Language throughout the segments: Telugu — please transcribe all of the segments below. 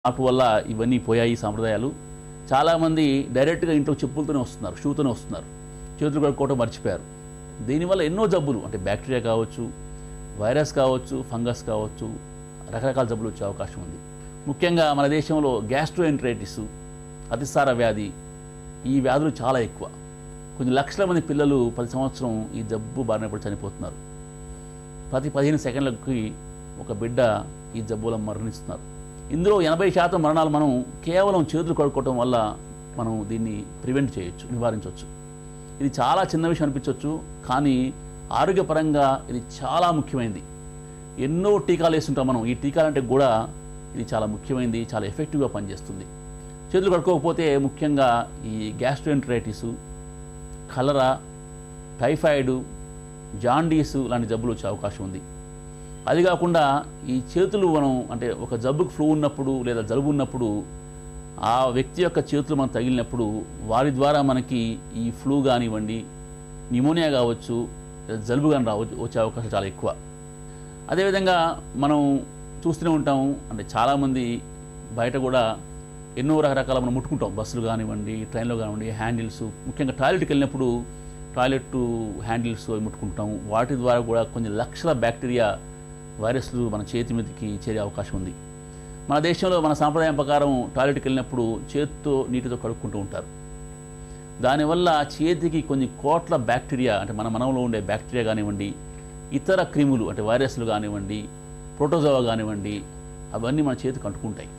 మార్పు వల్ల ఇవన్నీ పోయాయి సాంప్రదాయాలు. చాలామంది డైరెక్ట్గా ఇంట్లో చెప్పులతోనే వస్తున్నారు, షూతోనే వస్తున్నారు, చేతులు కడుక్కోవటం మర్చిపోయారు. దీనివల్ల ఎన్నో జబ్బులు అంటే బ్యాక్టీరియా కావచ్చు, వైరస్ కావచ్చు, ఫంగస్ కావచ్చు, రకరకాల జబ్బులు వచ్చే అవకాశం ఉంది. ముఖ్యంగా మన దేశంలో గ్యాస్ట్రోఎంటరైటిస్, అతిసార వ్యాధి, ఈ వ్యాధులు చాలా ఎక్కువ. కొన్ని లక్షల మంది పిల్లలు ప్రతి సంవత్సరం ఈ జబ్బు బారిన పడి చనిపోతున్నారు. ప్రతి 15 సెకండ్లకి ఒక బిడ్డ ఈ జబ్బుల మరణిస్తున్నారు. ఇందులో 80% మరణాలు మనం కేవలం చేతులు కడుక్కోవటం వల్ల మనం దీన్ని ప్రివెంట్ చేయొచ్చు, నివారించవచ్చు. ఇది చాలా చిన్న విషయం అనిపించవచ్చు, కానీ ఆరోగ్యపరంగా ఇది చాలా ముఖ్యమైనది. ఎన్నో టీకాలు వేస్తుంటాం మనం. ఈ టీకాలంటే కూడా ఇది చాలా ముఖ్యమైనది, చాలా ఎఫెక్టివ్గా పనిచేస్తుంది. చేతులు కడుక్కోకపోతే ముఖ్యంగా ఈ గ్యాస్ట్రోఎంటరైటిస్, కలరా, టైఫాయిడ్, జాండీసు లాంటి జబ్బులు వచ్చే అవకాశం ఉంది. అది కాకుండా ఈ చేతులు మనం అంటే ఒక జబ్బుకు ఫ్లూ ఉన్నప్పుడు లేదా జలుబు ఉన్నప్పుడు ఆ వ్యక్తి యొక్క చేతులు మనం తగిలినప్పుడు వారి ద్వారా మనకి ఈ ఫ్లూ కానివ్వండి, న్యూమోనియా కావచ్చు, జలుబు కానీ వచ్చే అవకాశం చాలా ఎక్కువ. అదేవిధంగా మనం చూస్తూనే ఉంటాము, అంటే చాలామంది బయట కూడా ఎన్నో రకరకాల మనం ముట్టుకుంటాం. బస్సులు కానివ్వండి, ట్రైన్లో కానివ్వండి, హ్యాండిల్స్, ముఖ్యంగా టాయిలెట్కి వెళ్ళినప్పుడు టాయిలెట్ హ్యాండిల్స్ అవి ముట్టుకుంటాం. వాటి ద్వారా కూడా కొన్ని లక్షల బ్యాక్టీరియా, వైరస్లు మన చేతి మీదకి చేరే అవకాశం ఉంది. మన దేశంలో మన సాంప్రదాయం ప్రకారం టాయిలెట్కి వెళ్ళినప్పుడు చేతితో నీటితో కడుక్కుంటూ ఉంటారు. దానివల్ల చేతికి కొన్ని కోట్ల బ్యాక్టీరియా అంటే మన మనంలో ఉండే బ్యాక్టీరియా కానివ్వండి, ఇతర క్రిములు అంటే వైరస్లు కానివ్వండి, ప్రోటోజోవా కానివ్వండి, అవన్నీ మన చేతికి అంటుకుంటాయి.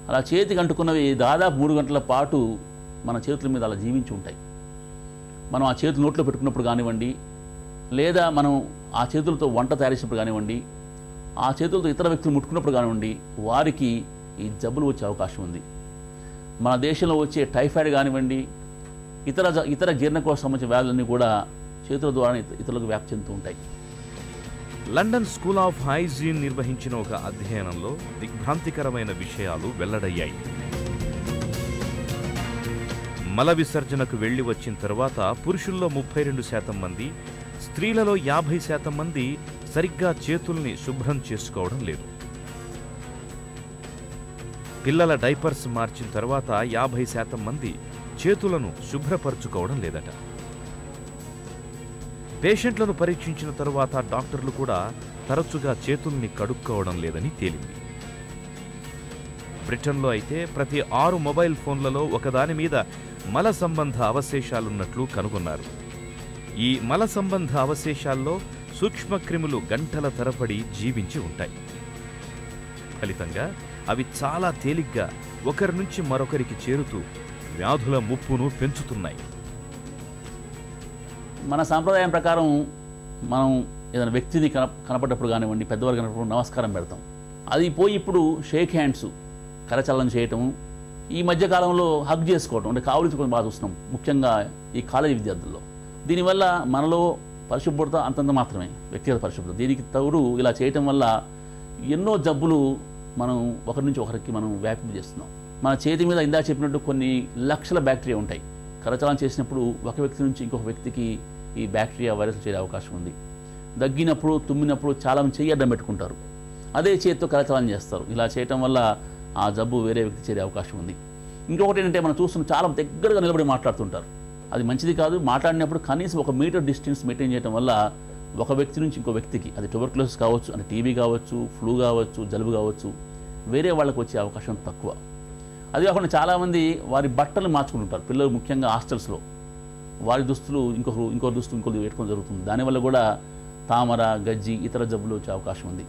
అలా చేతికి అంటుకున్నవి దాదాపు 3 గంటల పాటు మన చేతుల మీద అలా జీవించి ఉంటాయి. మనం ఆ చేతులు నోట్లో పెట్టుకున్నప్పుడు కానివ్వండి, లేదా మనం ఆ చేతులతో వంట తయారు చేసినప్పుడు కానివ్వండి, ఆ చేతులతో ఇతర వ్యక్తులు ముట్టుకున్నప్పుడు కానివ్వండి, వారికి ఈ జబ్బులు వచ్చే అవకాశం ఉంది. మన దేశంలో వచ్చే టైఫాయిడ్ కానివ్వండి, ఇతర జీర్ణకోశ సంబంధించిన వ్యాధులన్నీ కూడా చేతుల ద్వారా ఇతరులకు వ్యాప్తి చెందుతూ ఉంటాయి. లండన్ స్కూల్ ఆఫ్ హైజీన్ నిర్వహించిన ఒక అధ్యయనంలో దిగ్భ్రాంతికరమైన విషయాలు వెల్లడయ్యాయి. మల విసర్జనకు వెళ్లి వచ్చిన తర్వాత పురుషుల్లో 32% మంది, స్త్రీలలో 50% మంది సరిగ్గా చేతుల్ని శుభ్రం చేసుకోవడం లేదు. పిల్లల డైపర్స్ మార్చిన తర్వాత 50% మంది చేతులను శుభ్రపరచుకోవడం లేదట. పేషెంట్లను పరీక్షించిన తరువాత డాక్టర్లు కూడా తరచుగా చేతుల్ని కడుక్కోవడం లేదని తేలింది. బ్రిటన్లో అయితే ప్రతి 6 మొబైల్ ఫోన్లలో ఒకదాని మీద మల సంబంధ అవశేషాలున్నట్లు కనుగొన్నారు. ఈ మల సంబంధ అవశేషాల్లో సూక్ష్మక్రిములు గంటల తరబడి జీవించి ఉంటాయి. ఫలితంగా అవి చాలా తేలిగ్గా ఒకరి నుంచి మరొకరికి చేరుతూ వ్యాధుల ముప్పును పెంచుతున్నాయి. మన సాంప్రదాయం ప్రకారం మనం ఏదైనా వ్యక్తిని కనపడ్డప్పుడు కానివ్వండి, పెద్దవారు కనపడినప్పుడు నమస్కారం పెడతాం. అది పోయి ఇప్పుడు షేక్ హ్యాండ్స్, కరచలనం చేయటము, ఈ మధ్యకాలంలో హగ్ చేసుకోవటం అంటే కావలించుకొని బాగా చూస్తున్నాం, ముఖ్యంగా ఈ కాలేజీ విద్యార్థుల్లో. దీనివల్ల మనలో పరిశుభ్రత అంతంత మాత్రమే, వ్యక్తిగత పరిశుభ్రత. దీనికి తోడు ఇలా చేయటం వల్ల ఎన్నో జబ్బులు మనం ఒకరి నుంచి ఒకరికి మనం వ్యాపింపజేస్తున్నాం. మన చేతి మీద ఇందా చెప్పినట్టు కొన్ని లక్షల బ్యాక్టీరియా ఉంటాయి. కరచలనం చేసినప్పుడు ఒక వ్యక్తి నుంచి ఇంకొక వ్యక్తికి ఈ బ్యాక్టీరియా, వైరస్లు చేరే అవకాశం ఉంది. దగ్గినప్పుడు, తుమ్మినప్పుడు చాలామంది చెయ్యి అడ్డం పెట్టుకుంటారు, అదే చేతితో కరచలనం చేస్తారు. ఇలా చేయటం వల్ల ఆ జబ్బు వేరే వ్యక్తి చేరే అవకాశం ఉంది. ఇంకొకటి ఏంటంటే మనం చూస్తున్న చాలా దగ్గరగా నిలబడి మాట్లాడుతుంటారు. అది మంచిది కాదు. మాట్లాడినప్పుడు కనీసం 1 మీటర్ డిస్టెన్స్ మెయింటైన్ చేయడం వల్ల ఒక వ్యక్తి నుంచి ఇంకో వ్యక్తికి, అది ట్యూబర్క్యులోసిస్ కావచ్చు, అంటే టీబీ కావచ్చు, ఫ్లూ కావచ్చు, జలుబు కావచ్చు, వేరే వాళ్ళకు వచ్చే అవకాశం తక్కువ. అది కాకుండా చాలామంది వారి బట్టలు మార్చుకుంటుంటారు. పిల్లలు ముఖ్యంగా హాస్టల్స్లో వారి దుస్తులు ఇంకో దుస్తులు ఇంకోటి పెట్టుకోవడం జరుగుతుంది. దానివల్ల కూడా తామర, గజ్జి, ఇతర జబ్బులు వచ్చే అవకాశం ఉంది.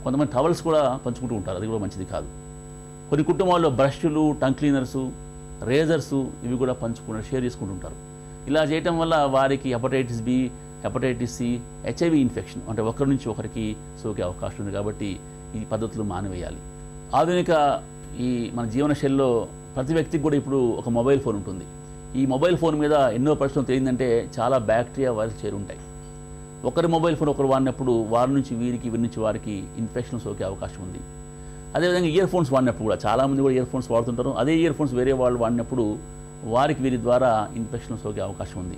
కొంతమంది టవల్స్ కూడా పంచుకుంటూ ఉంటారు, అది కూడా మంచిది కాదు. కొన్ని కుటుంబాల్లో బ్రష్లు, టంగ్ క్లీనర్సు, రేజర్సు ఇవి కూడా షేర్ చేసుకుంటుంటారు. ఇలా చేయటం వల్ల వారికి hepatitis B, hepatitis C, HIV infection అంటే ఒకరి నుంచి ఒకరికి సోకే అవకాశం ఉంది. కాబట్టి ఈ పద్ధతులు మానివేయాలి. ఆధునిక ఈ మన జీవనశైలిలో ప్రతి వ్యక్తికి కూడా ఇప్పుడు ఒక మొబైల్ ఫోన్ ఉంటుంది. ఈ మొబైల్ ఫోన్ మీద ఎన్నో పరిస్థితులు తెలియదంటే చాలా బ్యాక్టీరియా, వైరస్ చేరి ఉంటాయి. ఒకరి మొబైల్ ఫోన్ ఒకరు వాడినప్పుడు వారి నుంచి వీరికి, వీరి నుంచి వారికి ఇన్ఫెక్షన్ సోకే అవకాశం ఉంది. అదేవిధంగా ఇయర్ ఫోన్స్ వాడినప్పుడు కూడా చాలామంది కూడా ఇయర్ ఫోన్స్ వాడుతుంటారు. అదే ఇయర్ ఫోన్స్ వేరే వాళ్ళు వాడినప్పుడు వారికి వీరి ద్వారా ఇన్ఫెక్షన్ సోకే అవకాశం ఉంది.